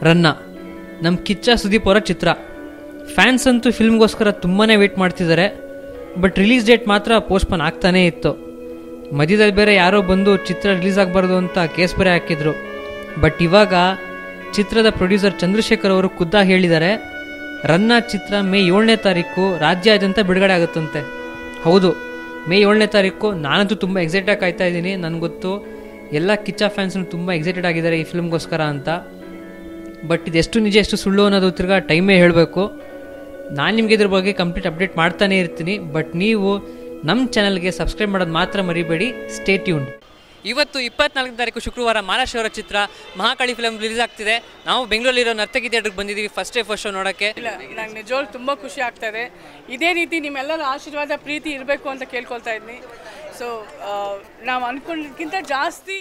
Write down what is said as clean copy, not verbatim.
ರನ್ನ ನಮ್ಮ ಕಿಚ್ಚ ಸುದೀಪ್ ಅವರ ಚಿತ್ರ. ಫ್ಯಾನ್ಸ್ ಅಂತೂ ಫಿಲ್ಮ್ಗೋಸ್ಕರ ತುಂಬಾ ವೆಯ್ಟ್ ಮಾಡ್ತಿದ್ದಾರೆ. ಬಟ್ ರಿಲೀಸ್ ಡೇಟ್ ಮಾತ್ರ ಪೋಸ್ಟ್ಪೋನ್ ಆಗ್ತಾನೇ ಇತ್ತು. ಮಧ್ಯದಲ್ಲಿ ಬೇರೆ ಯಾರೋ ಬಂದು ಚಿತ್ರ ರಿಲೀಸ್ ಆಗಬಾರ್ದು ಅಂತ ಕೇಸ್ ಬೇರೆ ಹಾಕಿದ್ರು. ಬಟ್ ಇವಾಗ ಚಿತ್ರದ ಪ್ರೊಡ್ಯೂಸರ್ ಚಂದ್ರಶೇಖರ್ ಅವರು ಖುದ್ದಾಗಿ ಹೇಳಿದ್ದಾರೆ, ರನ್ನ ಚಿತ್ರ ಮೇ 7ನೇ ತಾರೀಕು ರಾಜ್ಯಾದ್ಯಂತ ಬಿಡುಗಡೆ ಆಗುತ್ತಂತೆ. ಹೌದು, ಮೇ 7ನೇ ತಾರೀಕು. ನಾನಂತೂ ತುಂಬ ಎಕ್ಸೈಟಾಗಿ ಕಾಯ್ತಾ ಇದ್ದೀನಿ. ನನಗೊತ್ತು ಎಲ್ಲ ಕಿಚ್ಚ ಫ್ಯಾನ್ಸ್ನು ತುಂಬ ಎಕ್ಸೈಟೆಡ್ ಆಗಿದ್ದಾರೆ ಈ ಫಿಲ್ಮ್ಗೋಸ್ಕರ ಅಂತ. ಬಟ್ ಇದೆಷ್ಟು ನಿಜ ಎಷ್ಟು ಸುಳ್ಳು ಅನ್ನೋದು ತಿರ್ಗಾ ಟೈಮೇ ಹೇಳಬೇಕು. ನಾನು ನಿಮಗೆ ಇದ್ರ ಬಗ್ಗೆ ಕಂಪ್ಲೀಟ್ ಅಪ್ಡೇಟ್ ಮಾಡ್ತಾನೆ ಇರ್ತೀನಿ. ಬಟ್ ನೀವು ನಮ್ಮ ಚಾನಲ್ಗೆ ಸಬ್ಸ್ಕ್ರೈಬ್ ಮಾಡೋದು ಮಾತ್ರ ಮರಿಬೇಡಿ. Stay tuned. ಇವತ್ತು 24ನೇ ತಾರೀಕು ಶುಕ್ರವಾರ ಮಾಲಾಶ್ರೀ ಅವರ ಚಿತ್ರ ಮಹಾಕಾಳಿ ಫಿಲಮ್ ರಿಲೀಸ್ ಆಗ್ತಿದೆ. ನಾವು ಬೆಂಗಳೂರಲ್ಲಿರೋ ನರ್ತಕಿ ಥಿಯೇಟ್ರಿಗೆ ಬಂದಿದ್ದೀವಿ ಫಸ್ಟ್ ಶೋ ನೋಡೋಕ್ಕೆ. ಇಲ್ಲ, ನಂಗೆ ನಿಜವಾಗ್ಲೂ ತುಂಬ ಖುಷಿ ಆಗ್ತಾ ಇದೆ. ಇದೇ ರೀತಿ ನಿಮ್ಮೆಲ್ಲರ ಆಶೀರ್ವಾದ ಪ್ರೀತಿ ಇರಬೇಕು ಅಂತ ಕೇಳ್ಕೊಳ್ತಾ ಇದ್ದೀನಿ. ಸೊ ನಾವು ಅಂದ್ಕೊಂಡಿದ್ದಕ್ಕಿಂತ ಜಾಸ್ತಿ